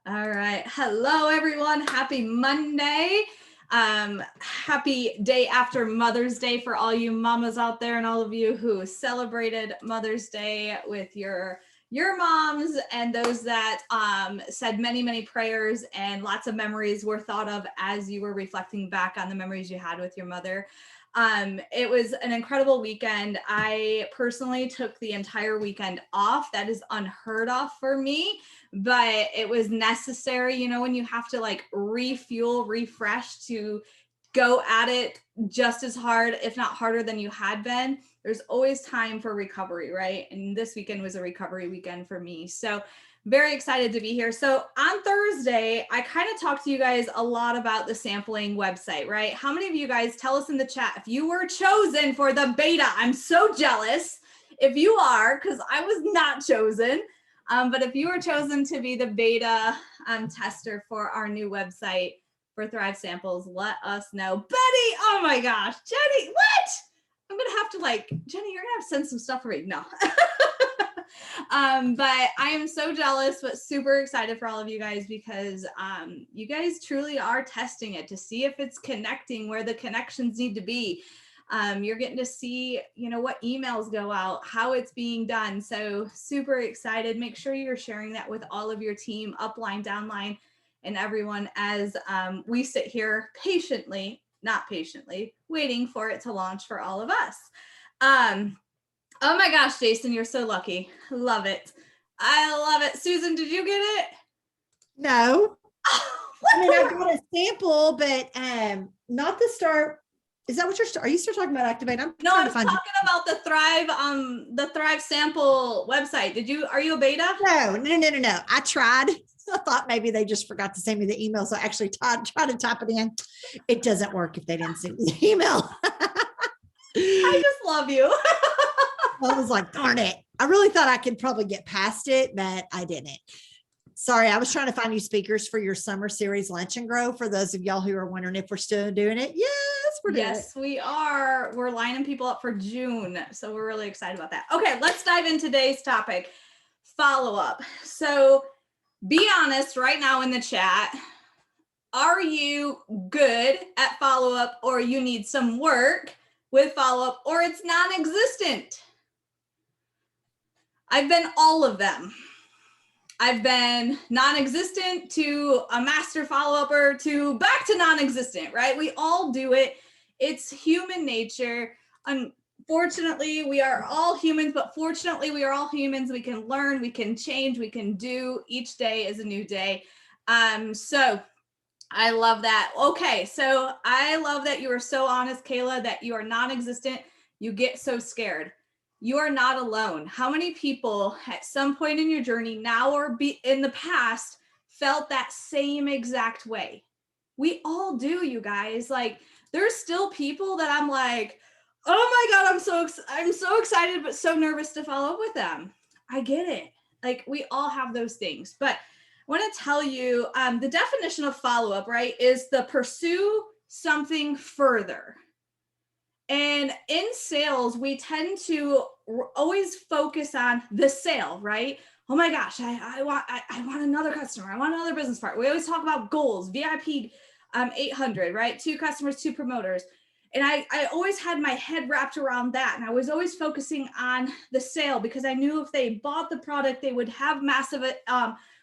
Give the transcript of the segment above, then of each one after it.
All right. Hello, everyone. Happy Monday. Happy day after Mother's Day for all you mamas out there and all of you who celebrated Mother's Day with your moms and those that said many prayers and lots of memories were thought of as you were reflecting back on the memories you had with your mother. It was an incredible weekend. I personally took the entire weekend off. That is unheard of for me, but it was necessary, when you have to like refuel, refresh to go at it just as hard, if not harder than you had been. There's always time for recovery, right? And this weekend was a recovery weekend for me. So very excited to be here. So on Thursday, I kind of talked to you guys a lot about the sampling website, right? How many of you guys, tell us in the chat if you were chosen for the beta? I'm so jealous if you are, because I was not chosen. But if you were chosen to be the beta tester for our new website for Thrive Samples, let us know. Betty, oh my gosh, Jenny, what? I'm gonna have to Jenny, you're gonna have to send some stuff for me. No. But I am so jealous, but super excited for all of you guys because you guys truly are testing it to see if it's connecting where the connections need to be. You're getting to see, what emails go out, how it's being done. So super excited. Make sure you're sharing that with all of your team, upline, downline, and everyone as we sit here not patiently, waiting for it to launch for all of us. Oh my gosh, Jason, you're so lucky. Love it. I love it. Susan, did you get it? No. I mean, I've got a sample, but not the start. Is that what are you still talking about Activate? I'm talking about the Thrive sample website. Are you a beta? No. I tried. I thought maybe they just forgot to send me the email. So I actually tried to type it in. It doesn't work if they didn't send me the email. I just love you. I was like, darn it. I really thought I could probably get past it, but I didn't. Sorry, I was trying to find you speakers for your summer series Lunch and Grow. For those of y'all who are wondering if we're still doing it. Yes, we're doing it. Yes, we are. We're lining people up for June. So we're really excited about that. Okay, let's dive into today's topic, follow-up. So be honest right now in the chat. Are you good at follow-up, or you need some work with follow-up, or it's non-existent? I've been all of them. I've been non-existent to a master follow-upper to back to non-existent, right? We all do it. It's human nature. Unfortunately, we are all humans, but fortunately, we are all humans. We can learn, we can change, we can do. Each day is a new day. So I love that. Okay, so I love that you are so honest, Kayla, that you are non-existent. You get so scared. You are not alone. How many people at some point in your journey now or in the past felt that same exact way? We all do, you guys. Like, there's still people that I'm like, oh my God, I'm so excited, but so nervous to follow up with them. I get it. Like, we all have those things. But I want to tell you the definition of follow-up, right, is the pursue something further. And in sales, we tend to always focus on the sale, right? Oh my gosh, I want another customer. I want another business partner. We always talk about goals, VIP 800, right? 2 customers, 2 promoters. And I always had my head wrapped around that. And I was always focusing on the sale because I knew if they bought the product, they would have massive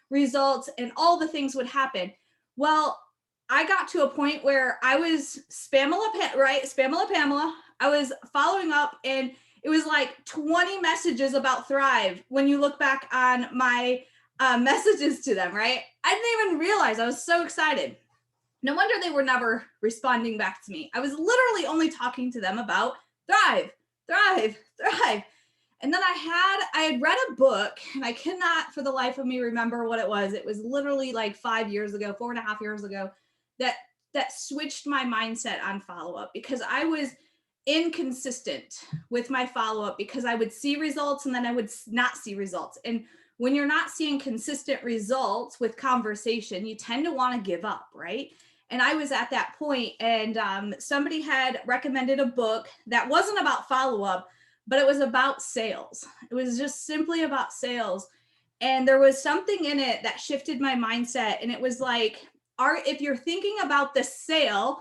results and all the things would happen. Well, I got to a point where I was Spamela Pamela. I was following up and it was like 20 messages about Thrive when you look back on my messages to them, right? I didn't even realize. I was so excited. No wonder they were never responding back to me. I was literally only talking to them about Thrive. And then I had read a book, and I cannot for the life of me remember what it was. It was literally like 5 years ago, 4.5 years ago, that switched my mindset on follow-up because I was inconsistent with my follow-up because I would see results and then I would not see results. And when you're not seeing consistent results with conversation, you tend to want to give up, right? And I was at that point, and somebody had recommended a book that wasn't about follow-up, but it was about sales. It was just simply about sales. And there was something in it that shifted my mindset. And it was like, if you're thinking about the sale,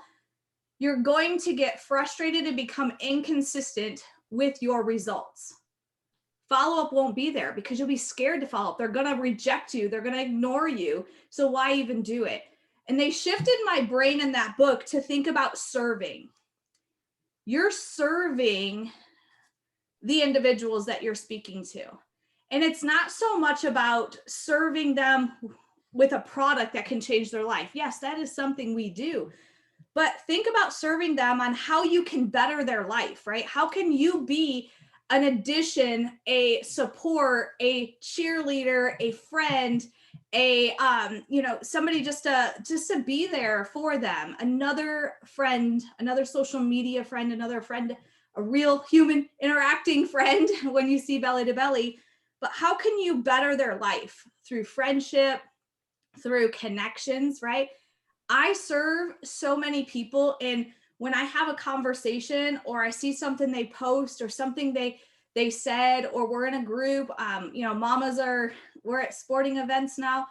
you're going to get frustrated and become inconsistent with your results. Follow-up won't be there because you'll be scared to follow up. They're going to reject you. They're going to ignore you. So why even do it? And they shifted my brain in that book to think about serving. You're serving the individuals that you're speaking to. And it's not so much about serving them with a product that can change their life. Yes, that is something we do. But think about serving them on how you can better their life, right? How can you be an addition, a support, a cheerleader, a friend, somebody just to be there for them, another friend, another social media friend, another friend, a real human interacting friend when you see belly to belly. But how can you better their life through friendship, through connections, right? I serve so many people, and when I have a conversation or I see something they post or something they said, or we're in a group, we're at sporting events now.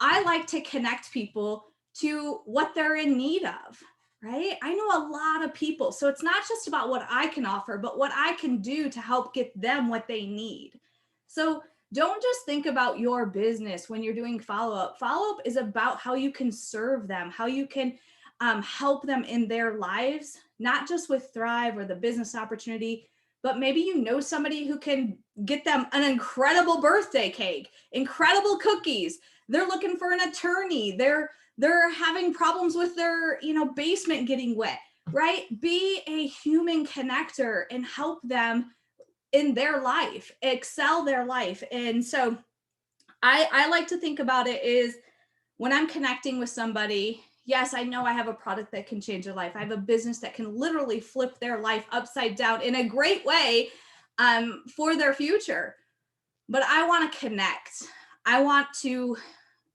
I like to connect people to what they're in need of, right? I know a lot of people, so it's not just about what I can offer, but what I can do to help get them what they need. So don't just think about your business when you're doing follow-up. Follow-up is about how you can serve them, how you can help them in their lives, not just with Thrive or the business opportunity, but maybe you know somebody who can get them an incredible birthday cake, incredible cookies. They're looking for an attorney. They're having problems with their, basement getting wet, right? Be a human connector and help them in their life, excel their life. And so I like to think about it is when I'm connecting with somebody, yes, I know I have a product that can change their life. I have a business that can literally flip their life upside down in a great way for their future. But I want to connect. I want to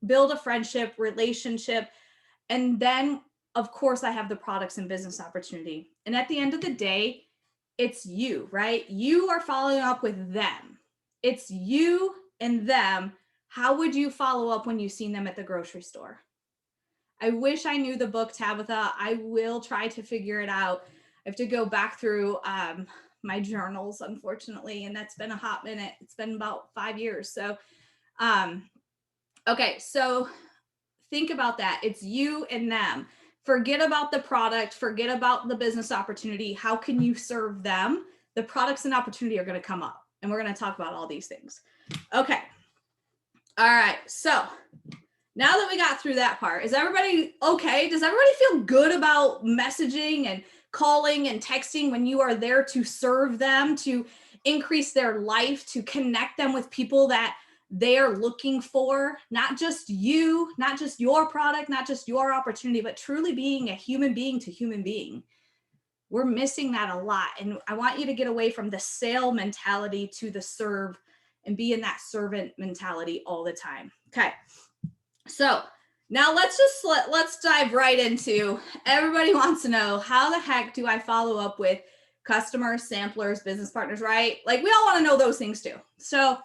build a friendship, relationship. And then, of course, I have the products and business opportunity. And at the end of the day, it's you, right? You are following up with them. It's you and them. How would you follow up when you've seen them at the grocery store? I wish I knew the book, Tabitha. I will try to figure it out. I have to go back through my journals, unfortunately, and that's been a hot minute. It's been about 5 years. So, okay, so think about that. It's you and them. Forget about the product, forget about the business opportunity. How can you serve them? The products and opportunity are going to come up, and we're going to talk about all these things. Okay. All right. So now that we got through that part, is everybody okay? Does everybody feel good about messaging and calling and texting when you are there to serve them, to increase their life, to connect them with people that they are looking for, not just you, not just your product, not just your opportunity, but truly being a human being to human being? We're missing that a lot. And I want you to get away from the sale mentality to the serve and be in that servant mentality all the time. Okay. So now let's dive right into, everybody wants to know, how the heck do I follow up with customers, samplers, business partners, right? Like, we all want to know those things too. So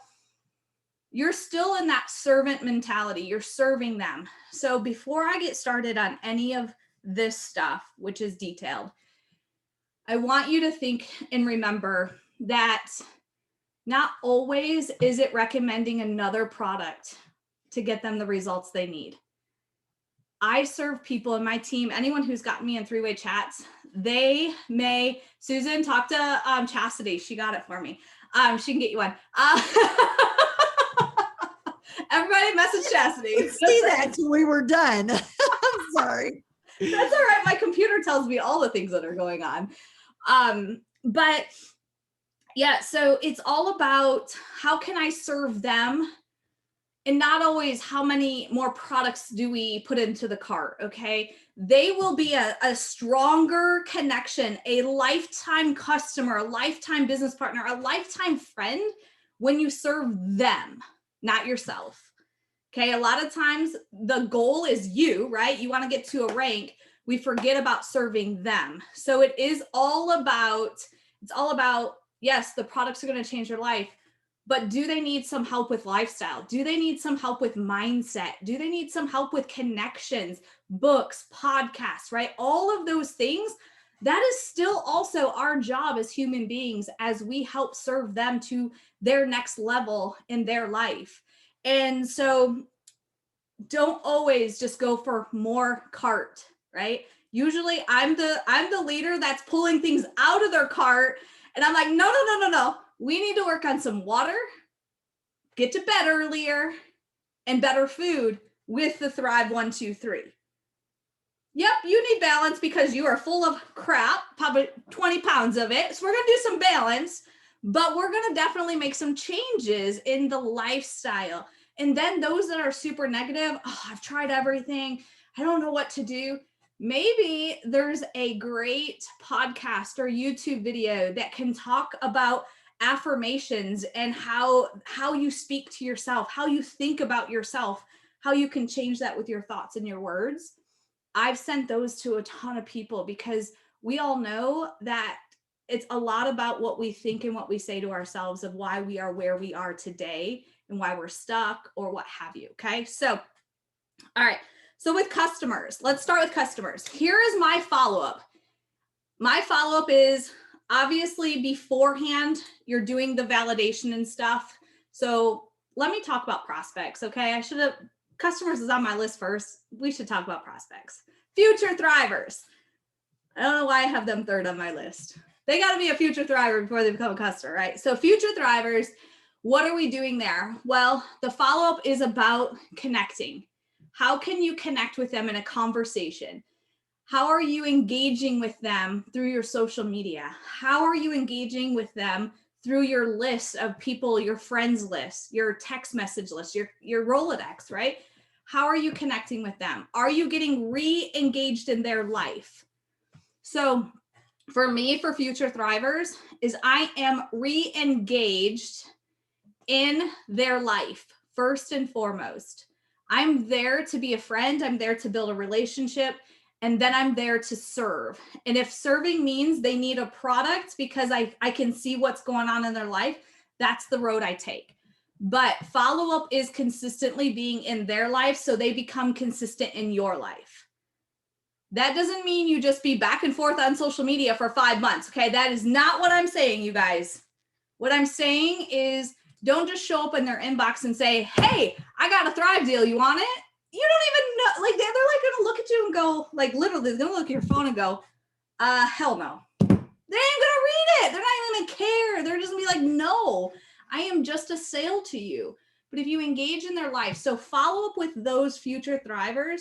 you're still in that servant mentality. You're serving them. So before I get started on any of this stuff, which is detailed, I want you to think and remember that not always is it recommending another product to get them the results they need. I serve people in my team, anyone who's gotten me in three-way chats, they may, Susan, talk to Chastity. She got it for me. She can get you one. Everybody message Chastity. See that till we were done. I'm sorry. That's all right. My computer tells me all the things that are going on. But yeah, so it's all about how can I serve them, and not always how many more products do we put into the cart. Okay. They will be a stronger connection, a lifetime customer, a lifetime business partner, a lifetime friend when you serve them, not yourself. Okay. A lot of times the goal is you, right? You want to get to a rank. We forget about serving them. So it's all about, yes, the products are going to change your life, But do they need some help with lifestyle? Do they need some help with mindset? Do they need some help with connections, books, podcasts, right? All of those things, that is still also our job as human beings as we help serve them to their next level in their life. And so don't always just go for more cart, right? Usually I'm the leader that's pulling things out of their cart, and I'm like, no. We need to work on some water, get to bed earlier, and better food with the Thrive 1, 2, 3. Yep, you need balance because you are full of crap, probably 20 pounds of it. So we're going to do some balance, but we're going to definitely make some changes in the lifestyle. And then those that are super negative, oh, I've tried everything, I don't know what to do. Maybe there's a great podcast or YouTube video that can talk about affirmations and how you speak to yourself, how you think about yourself, how you can change that with your thoughts and your words. I've sent those to a ton of people because we all know that it's a lot about what we think and what we say to ourselves of why we are where we are today and why we're stuck or what have you. Okay. So, all right. So with customers, let's start with customers. Here is my follow-up. My follow-up is obviously beforehand, you're doing the validation and stuff. So let me talk about prospects. Okay. Customers is on my list first. We should talk about prospects. Future thrivers. I don't know why I have them third on my list. They got to be a future thriver before they become a customer, right? So future thrivers, what are we doing there? Well, the follow-up is about connecting. How can you connect with them in a conversation? How are you engaging with them through your social media? How are you engaging with them through your list of people, your friends list, your text message list, your Rolodex, right? How are you connecting with them? Are you getting re-engaged in their life? So for me, for future thrivers, is I am re-engaged in their life first and foremost. I'm there to be a friend. I'm there to build a relationship. And then I'm there to serve. And if serving means they need a product because I can see what's going on in their life, that's the road I take. But follow-up is consistently being in their life so they become consistent in your life. That doesn't mean you just be back and forth on social media for 5 months, okay? That is not what I'm saying, you guys. What I'm saying is don't just show up in their inbox and say, hey, I got a Thrive deal, you want it? You don't even know, like they're like gonna look at you and go, like literally they're gonna look at your phone and go, hell no. They ain't gonna read it. They're not even gonna care. They're just gonna be like, no, I am just a sale to you. But if you engage in their life, so follow up with those future thrivers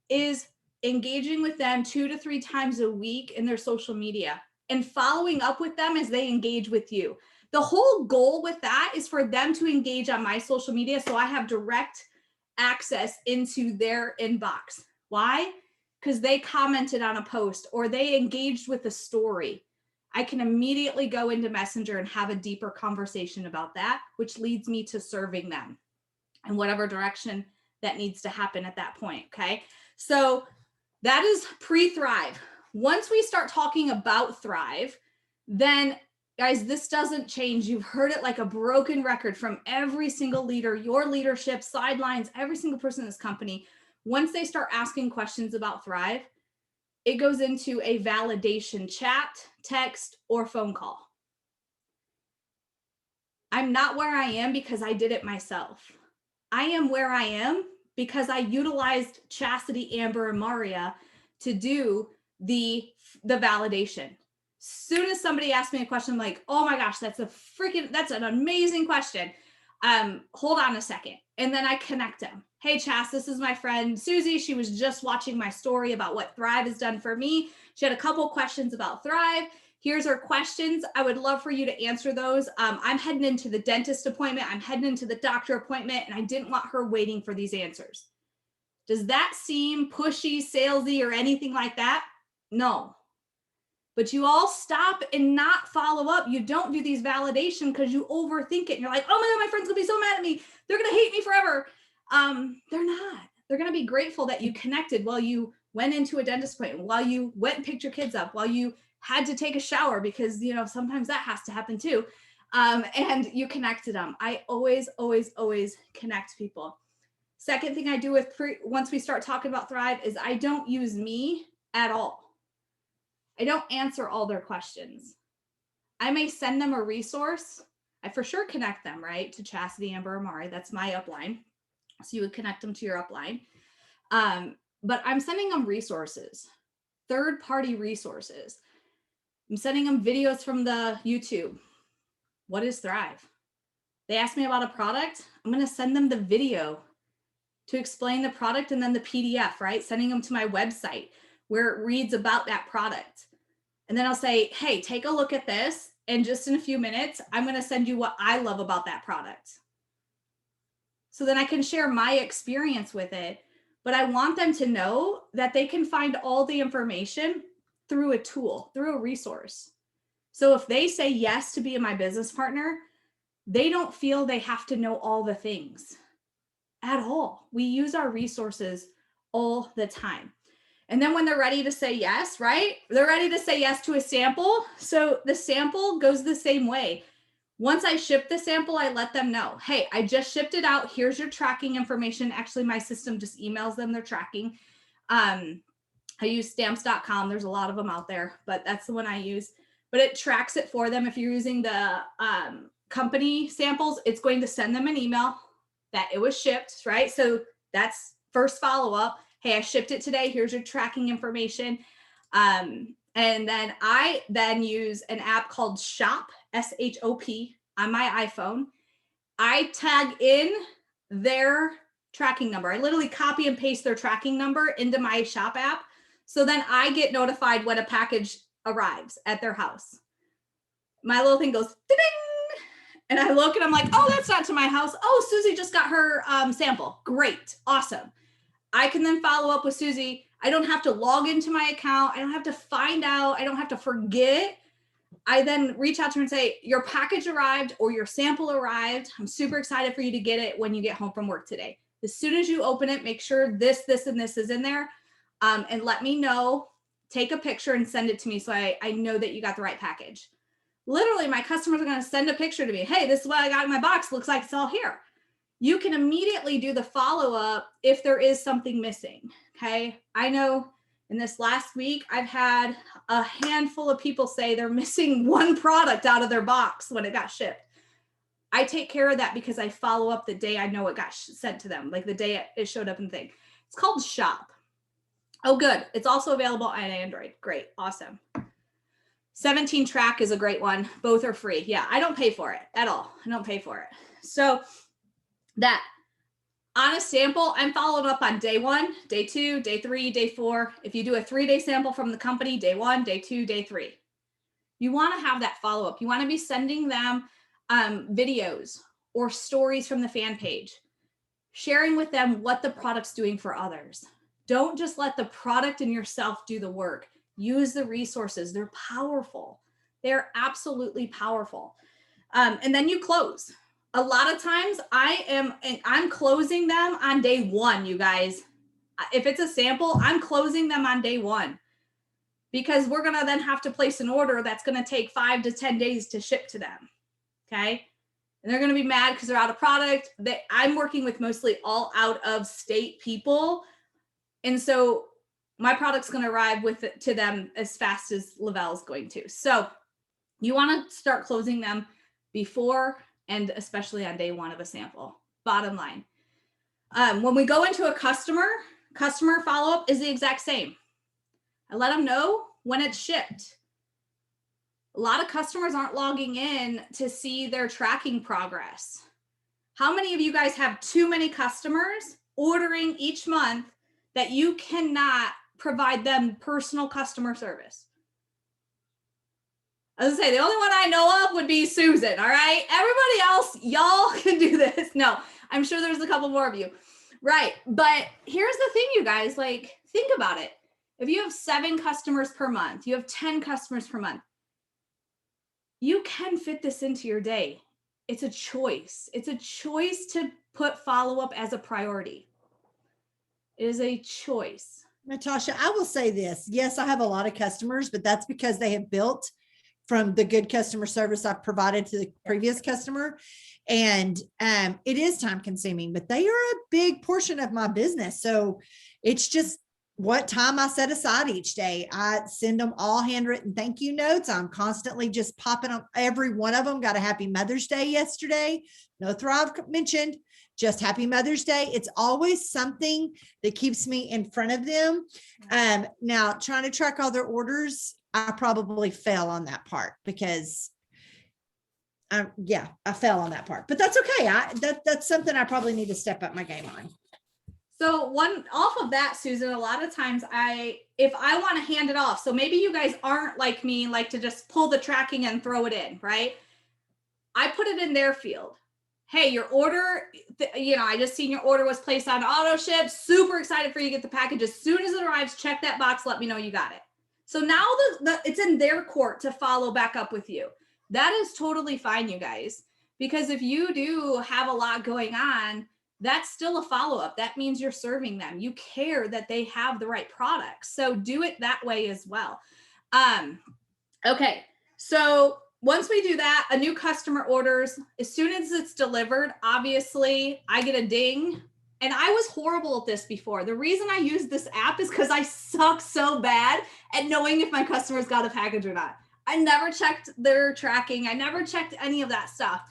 is engaging with them 2 to 3 times a week in their social media and following up with them as they engage with you. The whole goal with that is for them to engage on my social media so I have direct access into their inbox. Why? Because they commented on a post or they engaged with a story. I can immediately go into Messenger and have a deeper conversation about that, which leads me to serving them in whatever direction that needs to happen at that point. Okay. So that is pre-Thrive. Once we start talking about Thrive, then guys, this doesn't change. You've heard it like a broken record from every single leader, your leadership, sidelines, every single person in this company. Once they start asking questions about Thrive, it goes into a validation chat, text, or phone call. I'm not where I am because I did it myself. I am where I am because I utilized Chastity, Amber, and Maria to do the validation. Soon as somebody asks me a question, I'm like, oh my gosh, that's an amazing question. Hold on a second. And then I connect them. Hey, Chas, this is my friend Susie. She was just watching my story about what Thrive has done for me. She had a couple questions about Thrive. Here's her questions. I would love for you to answer those. I'm heading into the dentist appointment. I'm heading into the doctor appointment, and I didn't want her waiting for these answers. Does that seem pushy, salesy, or anything like that? No. But you all stop and not follow up. You don't do these validation because you overthink it. And you're like, oh my God, my friend's gonna be so mad at me. They're gonna hate me forever. They're not. They're gonna be grateful that you connected while you went into a dentist appointment, while you went and picked your kids up, while you had to take a shower because, sometimes that has to happen too. and you connected them. I always, always, always connect people. Second thing I do with once we start talking about Thrive is I don't use me at all. I don't answer all their questions. I may send them a resource. I for sure connect them, right, to Chastity, Amber, Amari. That's my upline. So you would connect them to your upline. But I'm sending them resources, third-party resources. I'm sending them videos from the YouTube. What is Thrive? They ask me about a product. I'm going to send them the video to explain the product and then the PDF, right? Sending them to my website where it reads about that product. And then I'll say, hey, take a look at this. And just in a few minutes, I'm going to send you what I love about that product. So then I can share my experience with it. But I want them to know that they can find all the information through a tool, through a resource. So if they say yes to be my business partner, they don't feel they have to know all the things at all. We use our resources all the time. And then when they're ready to say yes, right? They're ready to say yes to a sample. So the sample goes the same way. Once I ship the sample, I let them know, hey, I just shipped it out. Here's your tracking information. Actually, my system just emails them their tracking. I use stamps.com. There's a lot of them out there, but that's the one I use. But it tracks it for them. If you're using the company samples, it's going to send them an email that it was shipped, right? So that's first follow-up. Hey, I shipped it today. Here's your tracking information. And then I then use an app called Shop, S-H-O-P, on my iPhone. I tag in their tracking number. I literally copy and paste their tracking number into my Shop app. So then I get notified when a package arrives at their house. My little thing goes, ding, and I look and I'm like, oh, that's not to my house. Oh, Susie just got her sample. Great. Awesome. I can then follow up with Susie. I don't have to log into my account. I don't have to find out. I don't have to forget. I then reach out to her and say, your package arrived or your sample arrived. I'm super excited for you to get it when you get home from work today. As soon as you open it, make sure this, and this is in there. And let me know, take a picture and send it to me so I know that you got the right package. Literally, my customers are going to send a picture to me. Hey, this is what I got in my box. Looks like it's all here. You can immediately do the follow-up if there is something missing, okay? I know in this last week, I've had a handful of people say they're missing one product out of their box when it got shipped. I take care of that because I follow up the day I know it got sent to them, like the day it showed up in the thing. It's called Shop. Oh, good. It's also available on Android. Great. Awesome. 17 Track is a great one. Both are free. Yeah, I don't pay for it at all. I don't pay for it. So that on a sample, I'm followed up on day 1, day 2, day 3, day 4. If you do a 3-day sample from the company, day 1, day 2, day 3. You want to have that follow-up. You want to be sending them videos or stories from the fan page, sharing with them what the product's doing for others. Don't just let the product and yourself do the work. Use the resources. They're powerful. They're absolutely powerful. And then you close. A lot of times I'm closing them on day 1, you guys. If it's a sample, I'm closing them on day 1 because we're going to then have to place an order that's going to take 5 to 10 days to ship to them. Okay. And they're going to be mad because they're out of product. I'm working with mostly all out of state people. And so my product's going to arrive to them as fast as Lavelle's going to. So you want to start closing them before and especially on day 1 of a sample. Bottom line. When we go into a customer follow-up is the exact same. I let them know when it's shipped. A lot of customers aren't logging in to see their tracking progress. How many of you guys have too many customers ordering each month that you cannot provide them personal customer service? I was gonna say, the only one I know of would be Susan, all right? Everybody else, y'all can do this. No, I'm sure there's a couple more of you. Right, but here's the thing, you guys, like, think about it. If you have 7 customers per month, you have 10 customers per month, you can fit this into your day. It's a choice. It's a choice to put follow-up as a priority. It is a choice. Natasha, I will say this. Yes, I have a lot of customers, but that's because they have built from the good customer service I've provided to the previous customer. And it is time consuming, but they are a big portion of my business. So it's just what time I set aside each day. I send them all handwritten thank you notes. I'm constantly just popping up. Every one of them got a happy Mother's Day yesterday. No Thrive mentioned, just happy Mother's Day. It's always something that keeps me in front of them. Now trying to track all their orders, I probably fail on that part because I fell on that part, but that's okay. That's something I probably need to step up my game on. So one off of that, Susan, a lot of times if I want to hand it off, so maybe you guys aren't like me, like to just pull the tracking and throw it in, right? I put it in their field. Hey, your order, I just seen your order was placed on auto ship. Super excited for you to get the package. As soon as it arrives, check that box, let me know you got it. So now it's in their court to follow back up with you. That is totally fine, you guys, because if you do have a lot going on, that's still a follow-up. That means you're serving them. You care that they have the right products. So do it that way as well. Okay. So once we do that, a new customer orders, as soon as it's delivered, obviously I get a ding. And I was horrible at this before. The reason I use this app is because I suck so bad at knowing if my customers got a package or not. I never checked their tracking. I never checked any of that stuff.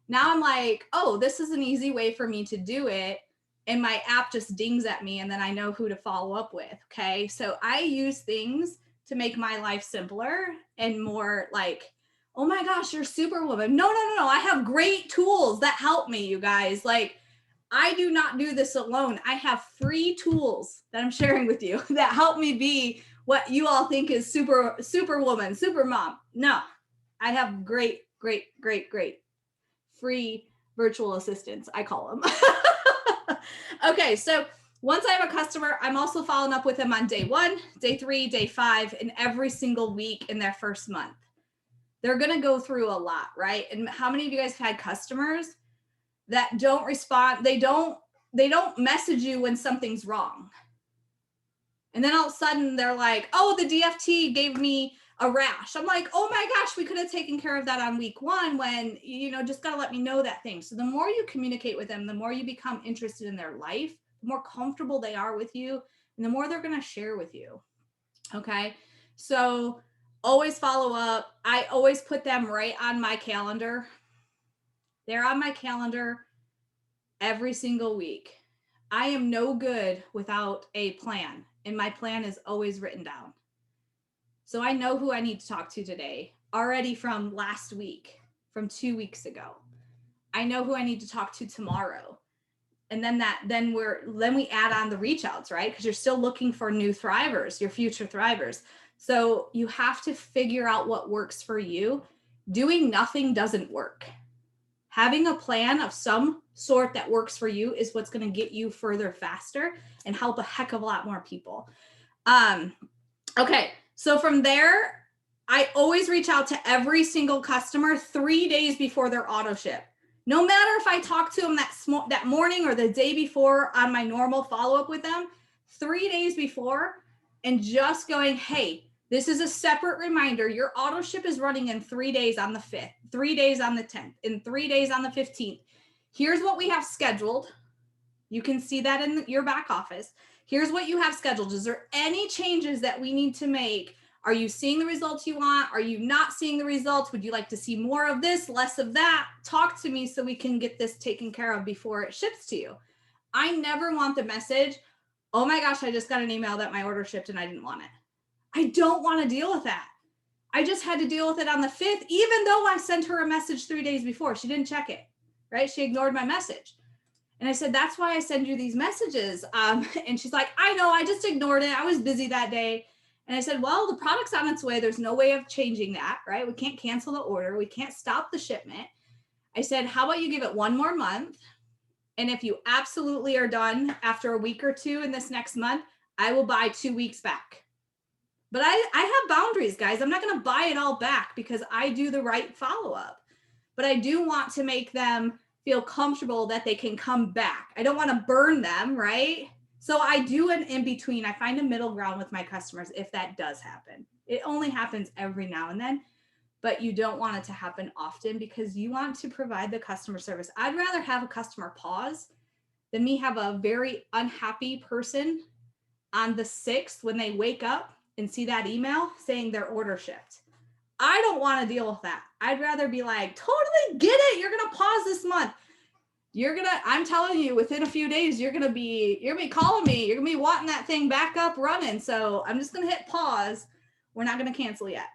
Now I'm like, oh, this is an easy way for me to do it. And my app just dings at me and then I know who to follow up with. Okay. So I use things to make my life simpler and more like, oh my gosh, you're Superwoman. No. I have great tools that help me, you guys. Like, I do not do this alone. I have free tools that I'm sharing with you that help me be what you all think is Superwoman, super mom. No, I have great free virtual assistants, I call them. Okay, so once I have a customer, I'm also following up with them on day 1, day 3, day 5, and every single week in their first month. They're going to go through a lot, right? And how many of you guys have had customers that don't respond? They don't message you when something's wrong. And then all of a sudden they're like, oh, the DFT gave me a rash. I'm like, oh my gosh, we could have taken care of that on week 1 when, just got to let me know that thing. So the more you communicate with them, the more you become interested in their life, the more comfortable they are with you, and the more they're going to share with you. Okay. So always follow up. I always put them right on my calendar. They're on my calendar every single week. I am no good without a plan, and my plan is always written down. So I know who I need to talk to today already from last week, from 2 weeks ago. I know who I need to talk to tomorrow. And then we add on the reach outs, right? Because you're still looking for new thrivers, your future thrivers. So you have to figure out what works for you. Doing nothing doesn't work. Having a plan of some sort that works for you is what's going to get you further faster and help a heck of a lot more people. Okay. So from there, I always reach out to every single customer 3 days before their auto ship. No matter if I talk to them that morning or the day before on my normal follow-up with them, 3 days before, and just going, hey, this is a separate reminder. Your auto ship is running in 3 days on the 5th, 3 days on the 10th, and 3 days on the 15th. Here's what we have scheduled. You can see that in your back office. Here's what you have scheduled. Is there any changes that we need to make? Are you seeing the results you want? Are you not seeing the results? Would you like to see more of this, less of that? Talk to me so we can get this taken care of before it ships to you. I never want the message, oh my gosh, I just got an email that my order shipped and I didn't want it. I don't want to deal with that. I just had to deal with it on the 5th, even though I sent her a message 3 days before. She didn't check it, right? She ignored my message. And I said, that's why I send you these messages. And she's like, I know, I just ignored it. I was busy that day. And I said, well, the product's on its way. There's no way of changing that, right? We can't cancel the order. We can't stop the shipment. I said, how about you give it 1 more month? And if you absolutely are done after a week or 2 in this next month, I will buy 2 weeks back. But I have boundaries, guys. I'm not going to buy it all back because I do the right follow-up. But I do want to make them feel comfortable that they can come back. I don't want to burn them, right? So I do an in-between. I find a middle ground with my customers if that does happen. It only happens every now and then. but you don't want it to happen often because you want to provide the customer service. I'd rather have a customer pause than me have a very unhappy person on the 6th when they wake up and see that email saying their order shipped. I don't want to deal with that. I'd rather be like, totally get it. You're going to pause this month. I'm telling you, within a few days, you're going to be calling me. You're going to be wanting that thing back up running. So I'm just going to hit pause. We're not going to cancel yet.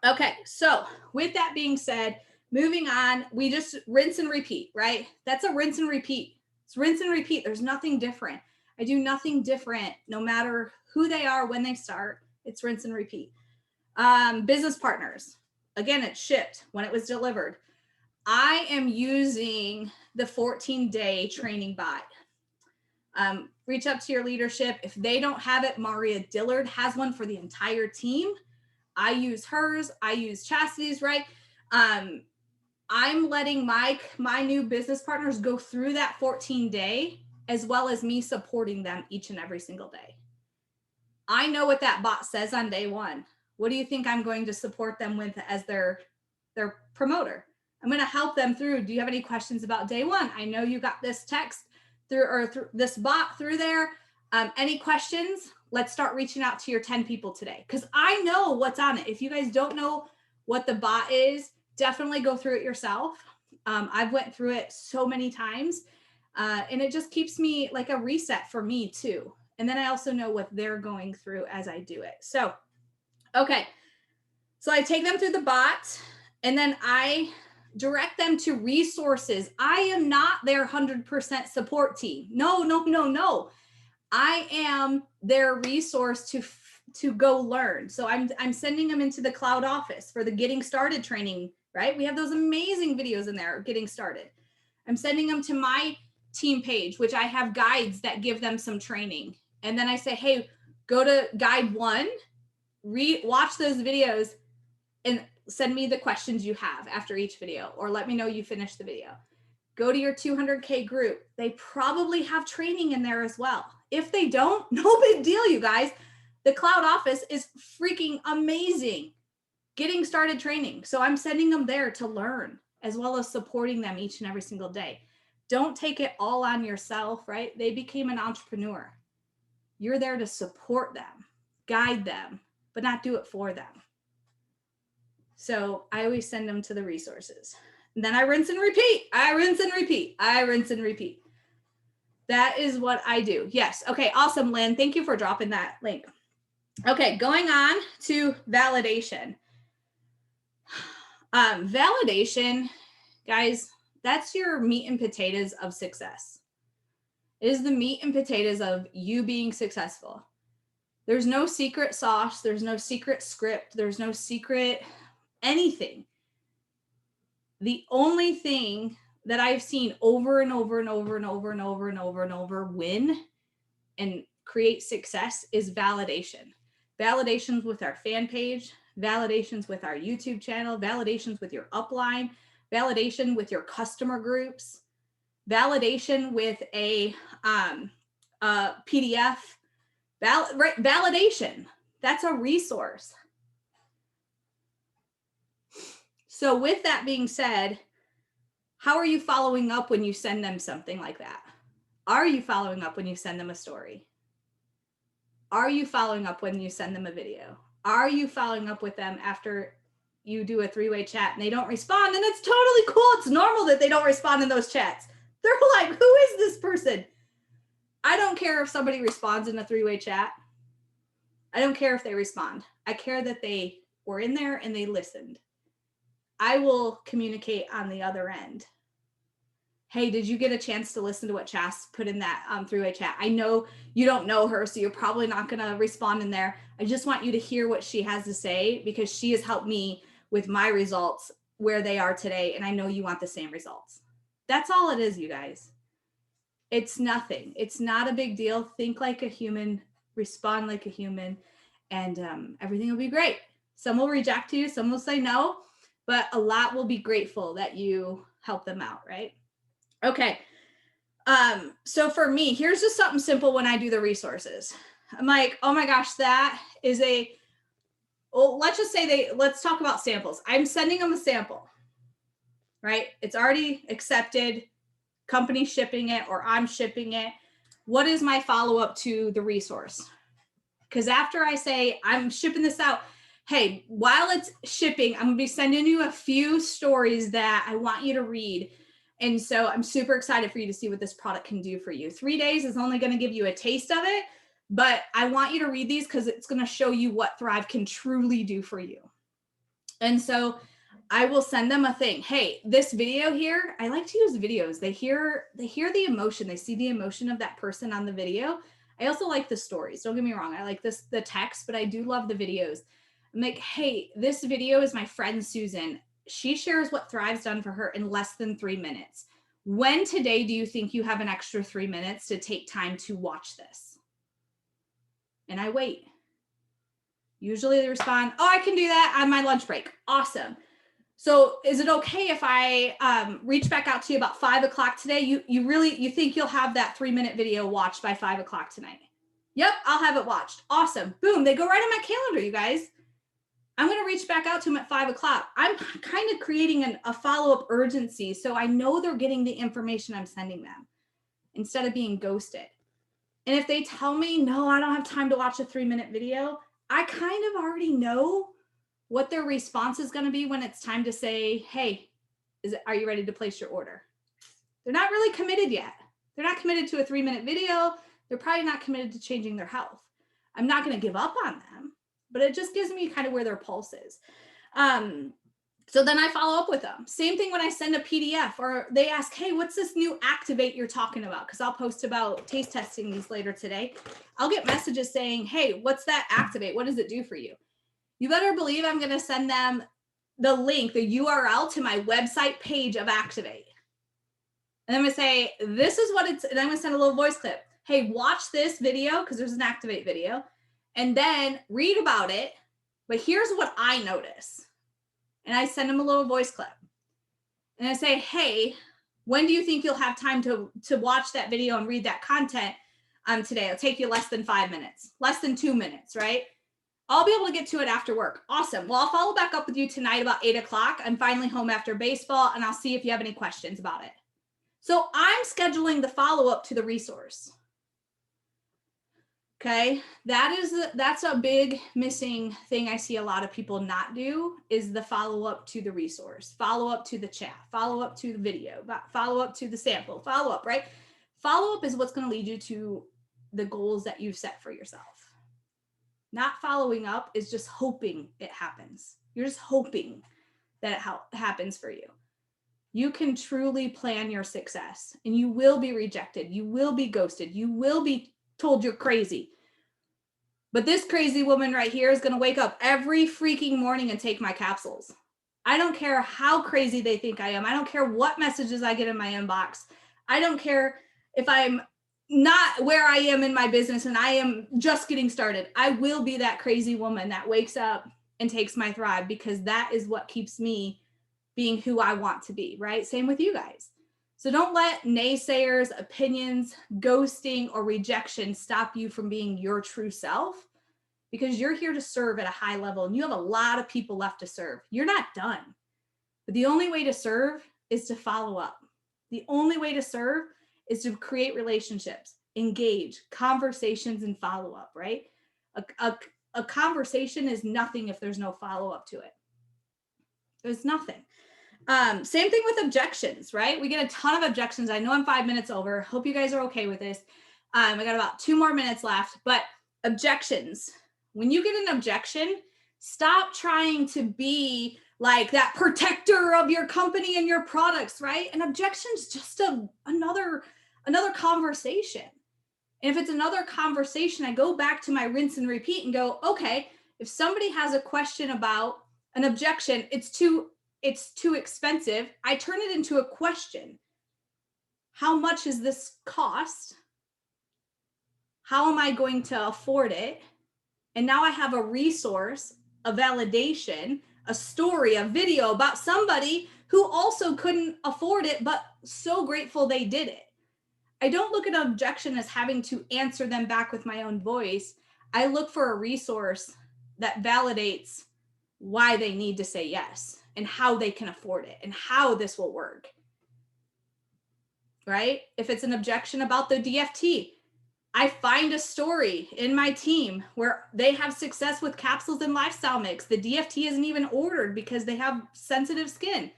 Okay. So with that being said, moving on, we just rinse and repeat, right? That's a rinse and repeat. It's rinse and repeat. There's nothing different. I do nothing different no matter who they are when they start. It's rinse and repeat. Business partners. Again, it's shipped when it was delivered. I am using the 14-day training bot. Reach out to your leadership. If they don't have it, Maria Dillard has one for the entire team. I use hers. I use Chastity's, right? I'm letting my new business partners go through that 14-day as well as me supporting them each and every single day. I know what that bot says on day one. What do you think I'm going to support them with as their promoter? I'm going to help them through. Do you have any questions about day one? I know you got this text through this bot through there. Any questions? Let's start reaching out to your 10 people today because I know what's on it. If you guys don't know what the bot is, definitely go through it yourself. I've went through it so many times and it just keeps me like a reset for me too. And then I also know what they're going through as I do it. So, okay. So I take them through the bot and then I direct them to resources. I am not their 100% support team. No. I am their resource to go learn. So I'm sending them into the Cloud Office for the Getting Started training, right? We have those amazing videos in there, Getting Started. I'm sending them to my team page, which I have guides that give them some training. And then I say, hey, go to guide 1, watch those videos and send me the questions you have after each video, or let me know you finished the video. Go to your 200K group. They probably have training in there as well. If they don't, no big deal, you guys. The Cloud Office is freaking amazing. Getting Started training. So I'm sending them there to learn as well as supporting them each and every single day. Don't take it all on yourself, right? They became an entrepreneur. You're there to support them, guide them, but not do it for them. So I always send them to the resources. And then I rinse and repeat. I rinse and repeat. I rinse and repeat. That is what I do. Yes. Okay. Awesome, Lynn. Thank you for dropping that link. Okay. Going on to validation. Validation, guys, that's your meat and potatoes of success. It is the meat and potatoes of you being successful. There's no secret sauce. There's no secret script. There's no secret anything. The only thing that I've seen over and over and over and over and over and over and over win and create success is validation. Validations with our fan page, validations with our YouTube channel, validations with your upline, validation with your customer groups, validation with a PDF, validation. That's a resource. So with that being said, how are you following up when you send them something like that? Are you following up when you send them a story? Are you following up when you send them a video? Are you following up with them after you do a 3-way chat and they don't respond? And it's totally cool. It's normal that they don't respond in those chats. They're like, who is this person? I don't care if somebody responds in a 3-way chat. I don't care if they respond. I care that they were in there and they listened. I will communicate on the other end. Hey, did you get a chance to listen to what Chas put in that 3-way chat? I know you don't know her, so you're probably not going to respond in there. I just want you to hear what she has to say because she has helped me with my results where they are today. And I know you want the same results. That's all it is, you guys. It's nothing. It's not a big deal. Think like a human, respond like a human, and everything will be great. Some will reject you. Some will say no. But a lot will be grateful that you help them out, right? Okay. So for me, here's just something simple when I do the resources. I'm like, oh my gosh, that is a well, let's just say let's talk about samples. I'm sending them a sample, right? It's already accepted, company shipping it, or I'm shipping it. What is my follow-up to the resource? Because after I say I'm shipping this out, hey, while it's shipping, I'm gonna be sending you a few stories that I want you to read. And so I'm super excited for you to see what this product can do for you. 3 days is only gonna give you a taste of it, but I want you to read these because it's gonna show you what Thrive can truly do for you. And so I will send them a thing. Hey, this video here, I like to use videos. They hear the emotion. They see the emotion of that person on the video. I also like the stories. Don't get me wrong. I like the text, but I do love the videos. I'm like, hey, this video is my friend Susan. She shares what Thrive's done for her in less than 3 minutes. When today do you think you have an extra 3 minutes to take time to watch this? And I wait. Usually they respond, oh, I can do that on my lunch break. Awesome. So is it okay if I reach back out to you about 5 o'clock today? You think you'll have that 3-minute video watched by 5 o'clock tonight? Yep, I'll have it watched. Awesome. Boom. They go right on my calendar, you guys. I'm going to reach back out to them at 5 o'clock. I'm kind of creating a follow-up urgency. So I know they're getting the information I'm sending them instead of being ghosted. And if they tell me, no, I don't have time to watch a 3-minute video, I kind of already know what their response is going to be when it's time to say, hey, are you ready to place your order? They're not really committed yet. They're not committed to a 3-minute video. They're probably not committed to changing their health. I'm not going to give up on them, but it just gives me kind of where their pulse is. So then I follow up with them. Same thing when I send a PDF or they ask, hey, what's this new Activate you're talking about? Because I'll post about taste testing these later today. I'll get messages saying, hey, what's that Activate? What does it do for you? You better believe I'm going to send them the link, the URL to my website page of Activate. And I'm going to say, this is what it's, and I'm going to send a little voice clip. Hey, watch this video because there's an Activate video and then read about it. But here's what I notice. And I send them a little voice clip. And I say, hey, when do you think you'll have time to watch that video and read that content today? It'll take you less than 5 minutes, less than 2 minutes, right? I'll be able to get to it after work. Awesome. Well, I'll follow back up with you tonight about 8 o'clock. I'm finally home after baseball and I'll see if you have any questions about it. So I'm scheduling the follow-up to the resource. Okay, that's a big missing thing I see a lot of people not do is the follow-up to the resource, follow-up to the chat, follow-up to the video, follow-up to the sample, follow-up, right? Follow-up is what's going to lead you to the goals that you've set for yourself. Not following up is just hoping it happens. You're just hoping that it happens for you. You can truly plan your success and you will be rejected. You will be ghosted. You will be told you're crazy. But this crazy woman right here is going to wake up every freaking morning and take my capsules. I don't care how crazy they think I am. I don't care what messages I get in my inbox. I don't care if I'm not where I am in my business and I am just getting started. I will be that crazy woman that wakes up and takes my Thrive because that is what keeps me being who I want to be, right? Same with you guys. So don't let naysayers, opinions, ghosting, or rejection stop you from being your true self because you're here to serve at a high level and you have a lot of people left to serve. You're not done. But the only way to serve is to follow up. The only way to serve is to create relationships, engage, conversations, and follow up, right? A conversation is nothing if there's no follow up to it. There's nothing. Same thing with objections, right? We get a ton of objections. I know I'm 5 minutes over. Hope you guys are okay with this. I got about 2 more minutes left, but objections. When you get an objection, stop trying to be like that protector of your company and your products, right? An objection is just another conversation. And if it's another conversation, I go back to my rinse and repeat and go, okay, if somebody has a question about an objection, it's too expensive. I turn it into a question. How much is this cost? How am I going to afford it? And now I have a resource, a validation, a story, a video about somebody who also couldn't afford it, but so grateful they did it. I don't look at an objection as having to answer them back with my own voice. I look for a resource that validates why they need to say yes and how they can afford it and how this will work. Right? If it's an objection about the DFT, I find a story in my team where they have success with capsules and lifestyle mix. The DFT isn't even ordered because they have sensitive skin.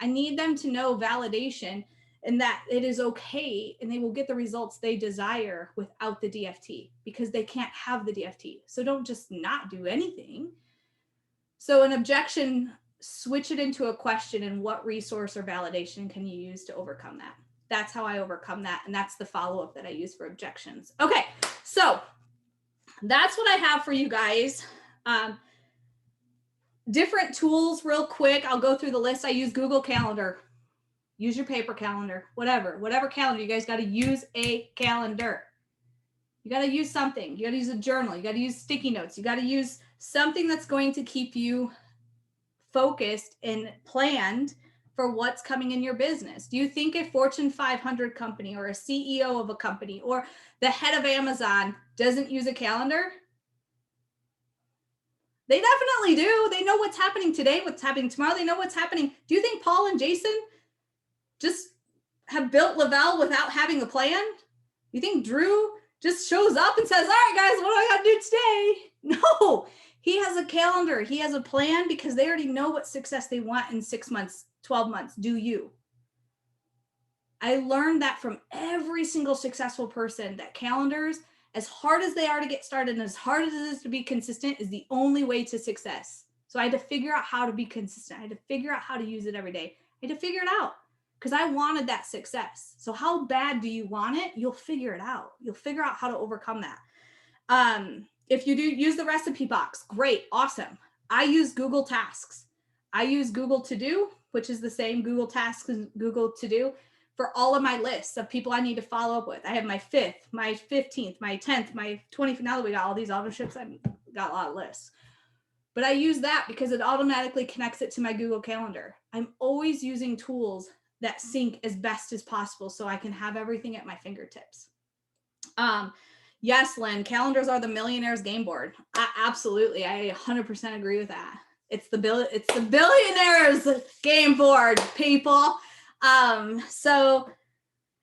I need them to know validation and that it is okay and they will get the results they desire without the DFT because they can't have the DFT. So don't just not do anything. So an objection, switch it into a question, and what resource or validation can you use to overcome that? That's how I overcome that. And that's the follow-up that I use for objections. Okay, so that's what I have for you guys. Different tools real quick. I'll go through the list. I use Google Calendar. Use your paper calendar, whatever calendar. You guys got to use a calendar. You got to use something. You got to use a journal. You got to use sticky notes. You got to use something that's going to keep you focused and planned for what's coming in your business. Do you think a Fortune 500 company or a CEO of a company or the head of Amazon doesn't use a calendar? They definitely do. They know what's happening today, what's happening tomorrow. They know what's happening. Do you think Paul and Jason just have built Lavelle without having a plan? You think Drew just shows up and says, all right, guys, what do I got to do today? No, he has a calendar. He has a plan because they already know what success they want in 6 months, 12 months. Do you? I learned that from every single successful person, that calendars, as hard as they are to get started and as hard as it is to be consistent, is the only way to success. So I had to figure out how to be consistent. I had to figure out how to use it every day. I had to figure it out because I wanted that success. So how bad do you want it? You'll figure it out. You'll figure out how to overcome that. If you do use the recipe box, great, awesome. I use Google Tasks. I use Google To Do, which is the same Google Tasks as Google To Do, for all of my lists of people I need to follow up with. I have my 5th, my 15th, my 10th, my 20th. Now that we got all these authorships, I've got a lot of lists. But I use that because it automatically connects it to my Google Calendar. I'm always using tools that sync as best as possible so I can have everything at my fingertips. Yes, Lynn, calendars are the millionaire's game board. Absolutely. I 100% agree with that. It's the billionaire's game board, people. And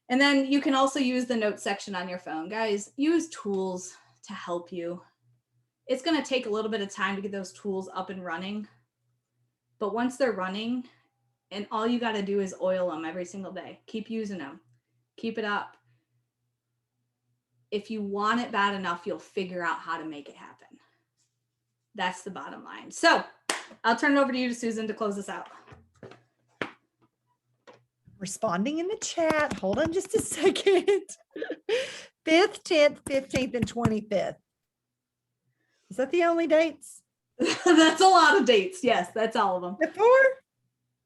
then you can also use the notes section on your phone. Guys, use tools to help you. It's going to take a little bit of time to get those tools up and running. But once they're running, and all you got to do is oil them every single day. Keep using them. Keep it up. If you want it bad enough, you'll figure out how to make it happen. That's the bottom line. So I'll turn it over to you, Susan, to close this out. Responding in the chat. Hold on just a second. 5th, 10th, 15th, and 25th. Is that the only dates? That's a lot of dates. Yes, that's all of them. The 4?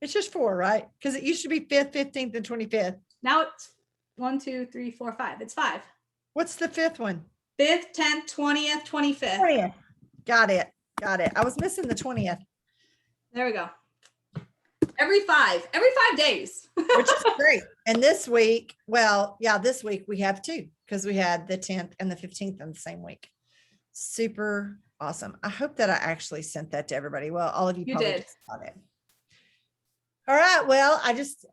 It's just 4, right? Because it used to be 5th, 15th, and 25th. Now it's 1, 2, 3, 4, 5. It's 5. What's the 5th one? 5th, 10th, 20th, 25th. 20th. Got it. I was missing the 20th. There we go. Every 5 days. Which is great. And this week, this week we have 2 because we had the 10th and the 15th in the same week. Super awesome. I hope that I actually sent that to everybody. Well, all of you probably did. Just got it. All right. Well, I just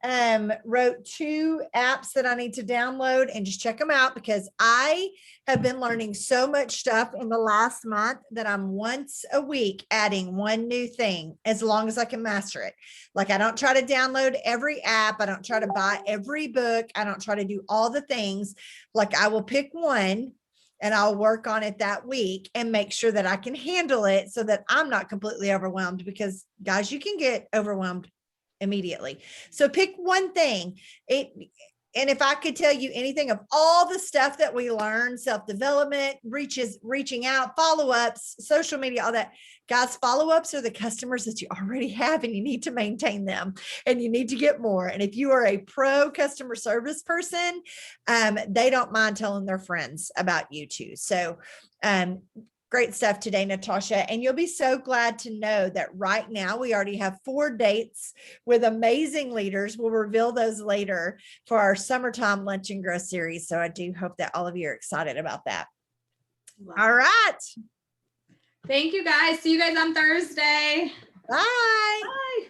wrote 2 apps that I need to download and just check them out because I have been learning so much stuff in the last month that I'm once a week adding one new thing as long as I can master it. Like I don't try to download every app. I don't try to buy every book. I don't try to do all the things. Like I will pick one and I'll work on it that week and make sure that I can handle it so that I'm not completely overwhelmed because guys, you can get overwhelmed immediately. So pick one thing. And if I could tell you anything of all the stuff that we learn, self-development, reaching out, follow-ups, social media, all that, guys, follow-ups are the customers that you already have and you need to maintain them and you need to get more. And if you are a pro customer service person, they don't mind telling their friends about you too. So, great stuff today, Natasha. And you'll be so glad to know that right now we already have 4 dates with amazing leaders. We'll reveal those later for our summertime Lunch and Grow series. So I do hope that all of you are excited about that. Wow. All right. Thank you guys. See you guys on Thursday. Bye. Bye.